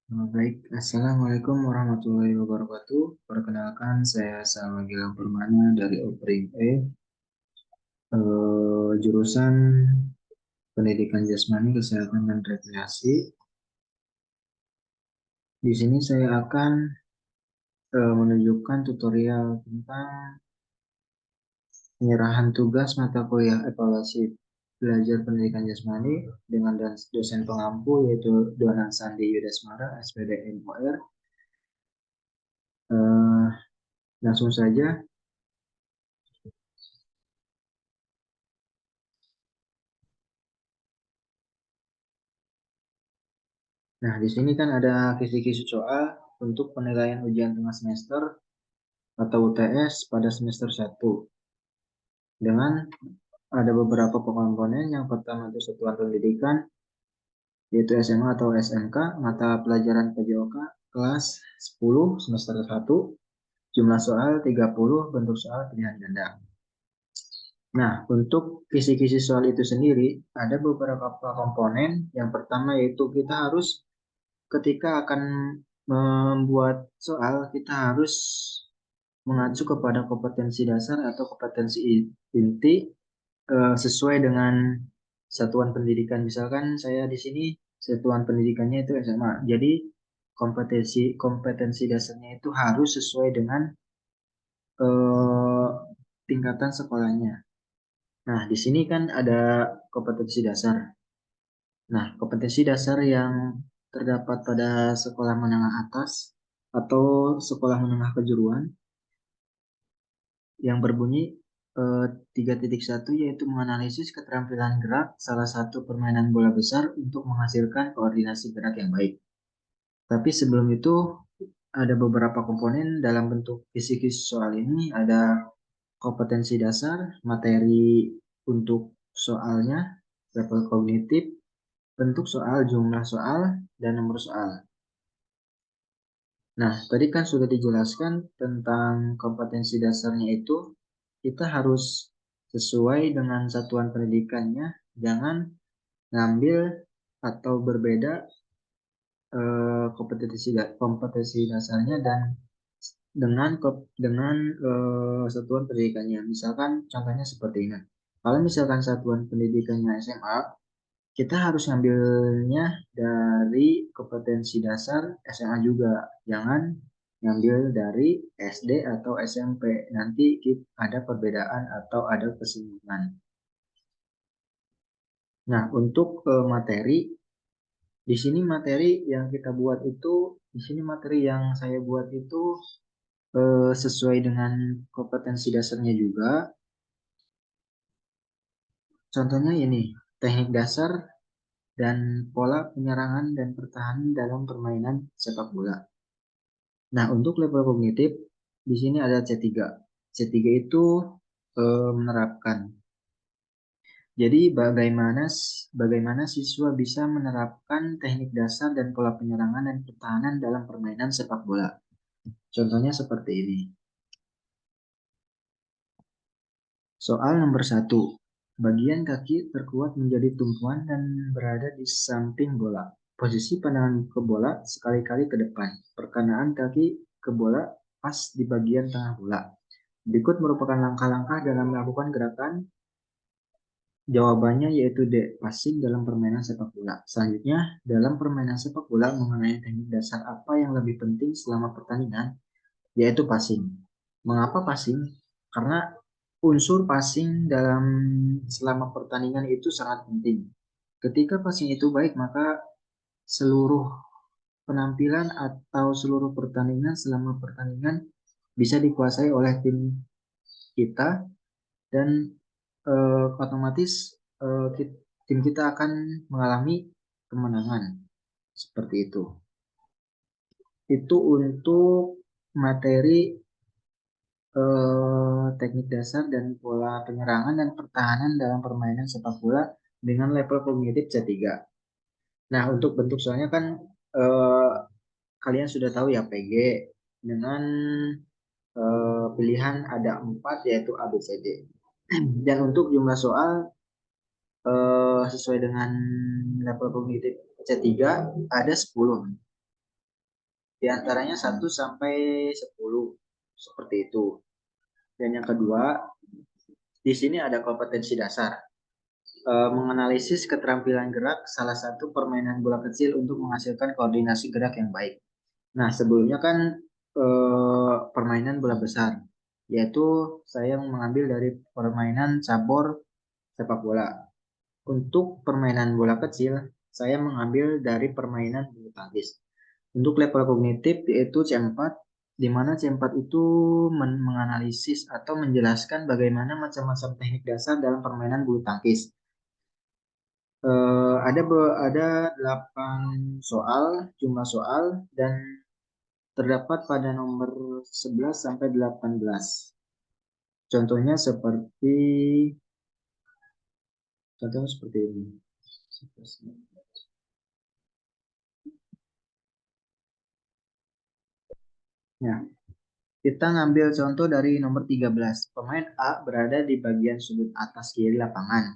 Baik, Assalamualaikum warahmatullahi wabarakatuh. Perkenalkan, saya Salma Gilang Permana dari Opering E, jurusan Pendidikan Jasmani, Kesehatan, dan Rekreasi. Di sini saya akan menunjukkan tutorial tentang penyerahan tugas mata kuliah evaluasi belajar pendidikan jasmani dengan dosen pengampu yaitu Donan Sandi Yudasmara, SPD MOR. Eh, Langsung saja. Nah, di sini kan ada kisi-kisi soal untuk penilaian ujian tengah semester atau UTS pada semester 1. Dengan ada beberapa komponen. Yang pertama itu satuan pendidikan, yaitu SMA atau SMK, mata pelajaran PJOK, kelas 10 semester 1, jumlah soal 30, bentuk soal pilihan ganda. Nah, untuk kisi-kisi soal itu sendiri, ada beberapa komponen. Yang pertama yaitu kita harus ketika akan membuat soal, kita harus mengacu kepada kompetensi dasar atau kompetensi inti sesuai dengan satuan pendidikan. Misalkan saya di sini satuan pendidikannya itu SMA. Jadi kompetensi kompetensi dasarnya itu harus sesuai dengan eh, tingkatan sekolahnya. Nah, di sini kan ada kompetensi dasar. Nah, kompetensi dasar yang terdapat pada sekolah menengah atas atau sekolah menengah kejuruan yang berbunyi 3.1 yaitu menganalisis keterampilan gerak salah satu permainan bola besar untuk menghasilkan koordinasi gerak yang baik. Tapi sebelum itu ada beberapa komponen dalam bentuk kisi-kisi soal ini. Ada kompetensi dasar, materi untuk soalnya, level kognitif, bentuk soal, jumlah soal, dan nomor soal. Nah, tadi kan sudah dijelaskan tentang kompetensi dasarnya itu, kita harus sesuai dengan satuan pendidikannya, jangan ngambil atau berbeda kompetensi dasarnya dan dengan satuan pendidikannya. Misalkan contohnya seperti ini. Kalau misalkan satuan pendidikannya SMA, kita harus ngambilnya dari kompetensi dasar SMA juga. Jangan ngambil dari SD atau SMP. Nanti ada perbedaan atau ada kesinggungan. Nah, untuk materi, di sini materi yang kita buat itu, di sini materi yang saya buat itu sesuai dengan kompetensi dasarnya juga. Contohnya ini, teknik dasar dan pola penyerangan dan pertahanan dalam permainan sepak bola. Nah, untuk level kognitif, di sini ada C3. C3 itu menerapkan. Jadi bagaimana siswa bisa menerapkan teknik dasar dan pola penyerangan dan pertahanan dalam permainan sepak bola. Contohnya seperti ini. Soal nomor 1. Bagian kaki terkuat menjadi tumpuan dan berada di samping bola. Posisi pandangan ke bola sekali-kali ke depan. Perkanaan kaki ke bola pas di bagian tengah bola. Berikut merupakan langkah-langkah dalam melakukan gerakan. Jawabannya yaitu D. Passing dalam permainan sepak bola. Selanjutnya, dalam permainan sepak bola mengenai teknik dasar apa yang lebih penting selama pertandingan, yaitu passing. Mengapa passing? Karena unsur passing dalam selama pertandingan itu sangat penting. Ketika passing itu baik, maka seluruh penampilan atau seluruh pertandingan selama pertandingan bisa dikuasai oleh tim kita dan otomatis eh, tim kita akan mengalami kemenangan seperti itu. Itu untuk materi teknik dasar dan pola penyerangan dan pertahanan dalam permainan sepak bola dengan level kognitif C3. Nah, untuk bentuk soalnya kan eh, kalian sudah tahu ya PG dengan pilihan ada 4 yaitu A, B, C, D. Dan untuk jumlah soal sesuai dengan level kognitif C3 ada 10. Di antaranya 1 sampai 10 seperti itu. Dan yang kedua, di sini ada kompetensi dasar. Menganalisis keterampilan gerak salah satu permainan bola kecil untuk menghasilkan koordinasi gerak yang baik. Nah, sebelumnya kan permainan bola besar, yaitu saya mengambil dari permainan cabur sepak bola. Untuk permainan bola kecil, saya mengambil dari permainan bulu tangkis. Untuk level kognitif yaitu C4, di mana C4 itu menganalisis atau menjelaskan bagaimana macam-macam teknik dasar dalam permainan bulu tangkis. Ada 8 soal, jumlah soal, dan terdapat pada nomor 11 sampai 18. Contohnya seperti ini. Ya, kita ngambil contoh dari nomor 13. Pemain A berada di bagian sudut atas kiri lapangan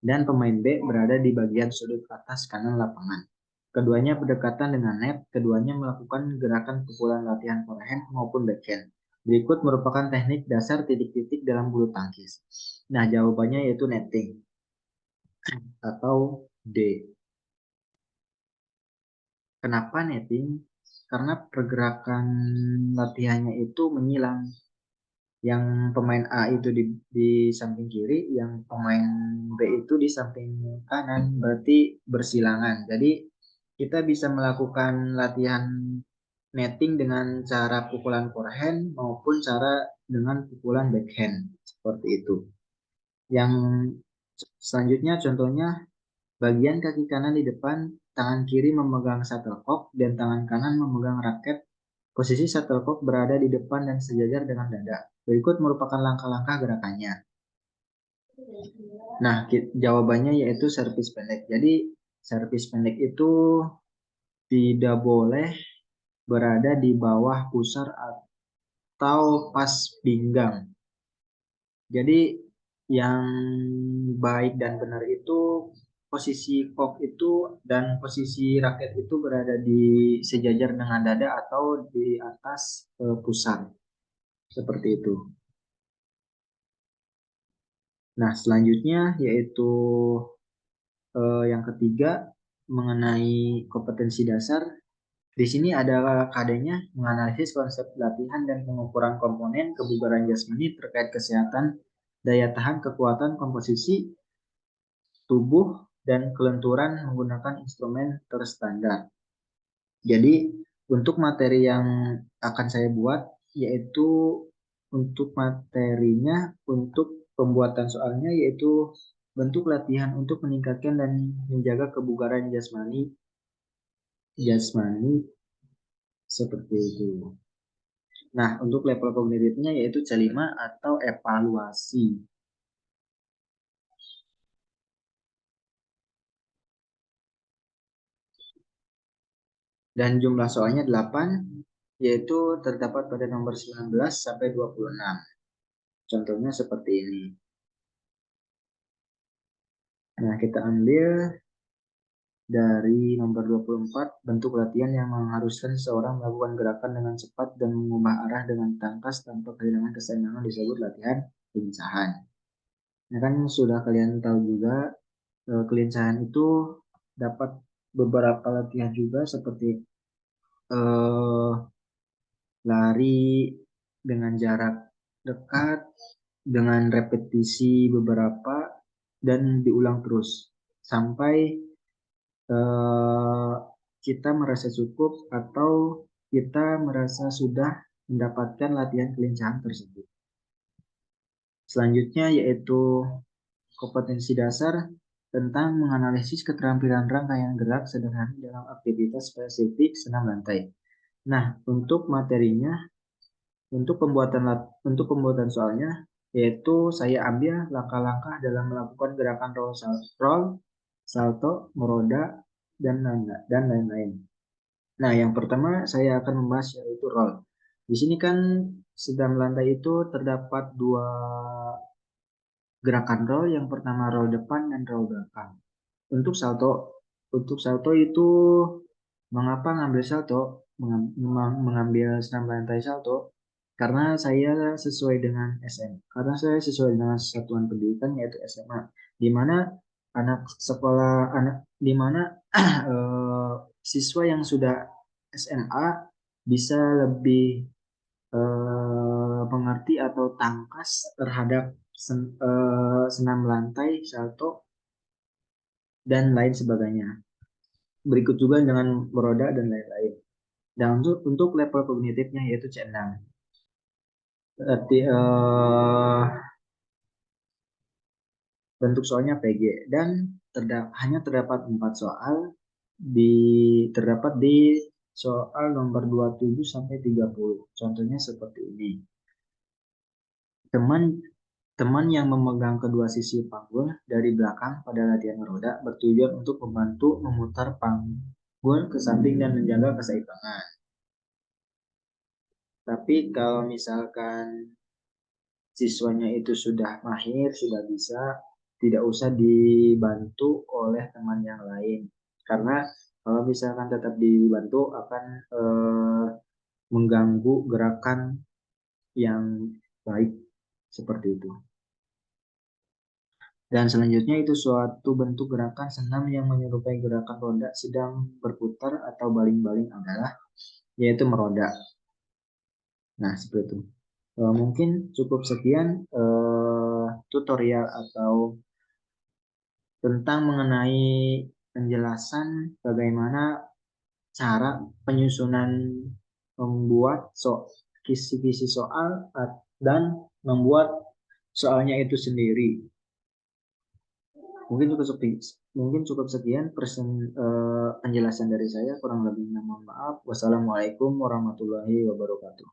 dan pemain B berada di bagian sudut atas kanan lapangan. Keduanya berdekatan dengan net, keduanya melakukan gerakan pukulan latihan forehand maupun backhand. Berikut merupakan teknik dasar titik-titik dalam bulu tangkis. Nah, jawabannya yaitu netting atau D. Kenapa netting? Karena pergerakan latihannya itu menyilang. Yang pemain A itu di samping kiri, yang pemain B itu di samping kanan, berarti bersilangan. Jadi kita bisa melakukan latihan netting dengan cara pukulan forehand maupun cara dengan pukulan backhand seperti itu. Yang selanjutnya contohnya bagian kaki kanan di depan, tangan kiri memegang shuttlecock dan tangan kanan memegang raket. Posisi shuttlecock berada di depan dan sejajar dengan dada. Berikut merupakan langkah-langkah gerakannya. Nah, jawabannya yaitu servis pendek. Jadi, servis pendek itu tidak boleh berada di bawah pusar atau pas pinggang. Jadi, yang baik dan benar itu posisi kok itu dan posisi raket itu berada di sejajar dengan dada atau di atas pusar. Seperti itu. Nah, selanjutnya yaitu yang ketiga mengenai kompetensi dasar. Di sini ada KD-nya menganalisis konsep latihan dan pengukuran komponen kebugaran jasmani terkait kesehatan, daya tahan, kekuatan, komposisi tubuh, dan kelenturan menggunakan instrumen terstandar. Jadi, untuk materi yang akan saya buat yaitu untuk materinya, untuk pembuatan soalnya yaitu bentuk latihan untuk meningkatkan dan menjaga kebugaran jasmani seperti itu. Nah, untuk level kognitifnya yaitu C5 atau evaluasi. Dan jumlah soalnya 8, yaitu terdapat pada nomor 19 sampai 26. Contohnya seperti ini. Nah, kita ambil dari nomor 24, bentuk latihan yang mengharuskan seseorang melakukan gerakan dengan cepat dan mengubah arah dengan tangkas tanpa kehilangan keseimbangan disebut latihan kelincahan. Nah, kan sudah kalian tahu juga, kelincahan itu dapat beberapa latihan juga seperti eh, lari dengan jarak dekat, dengan repetisi beberapa, dan diulang terus sampai eh, kita merasa cukup atau kita merasa sudah mendapatkan latihan kelincahan tersebut. Selanjutnya yaitu kompetensi dasar tentang menganalisis keterampilan rangkaian gerak sederhana dalam aktivitas spesifik senam lantai. Nah, untuk materinya, untuk pembuatan soalnya, yaitu saya ambil langkah-langkah dalam melakukan gerakan roll, salto, meroda, dan lain-lain. Nah, yang pertama saya akan membahas yaitu roll. Di sini kan sedang lantai itu terdapat dua gerakan roll. Yang pertama roll depan dan roll belakang. Untuk salto itu mengapa ngambil salto? mengambil senam lantai salto karena saya sesuai dengan karena saya sesuai dengan satuan pendidikan yaitu SMA, di mana di mana siswa yang sudah SMA bisa lebih mengerti atau tangkas terhadap senam lantai, salto, dan lain sebagainya. Berikut juga dengan meroda dan lain-lain. Dan untuk level kognitifnya yaitu C6. Berarti bentuk soalnya PG dan hanya terdapat 4 soal terdapat di soal nomor 27 sampai 30. Contohnya seperti ini. Teman Teman yang memegang kedua sisi panggul dari belakang pada latihan roda bertujuan untuk membantu memutar panggul ke samping dan menjaga keseimbangan. Tapi kalau misalkan siswanya itu sudah mahir, sudah bisa, tidak usah dibantu oleh teman yang lain. Karena kalau misalkan tetap dibantu akan mengganggu gerakan yang baik seperti itu. Dan selanjutnya itu suatu bentuk gerakan senam yang menyerupai gerakan roda sedang berputar atau baling-baling adalah yaitu meroda. Nah, seperti itu. Mungkin cukup sekian tutorial atau tentang mengenai penjelasan bagaimana cara penyusunan membuat kisi-kisi soal dan membuat soalnya itu sendiri. Mungkin cukup sekian penjelasan dari saya. Kurang lebihnya mohon maaf. Wassalamualaikum warahmatullahi wabarakatuh.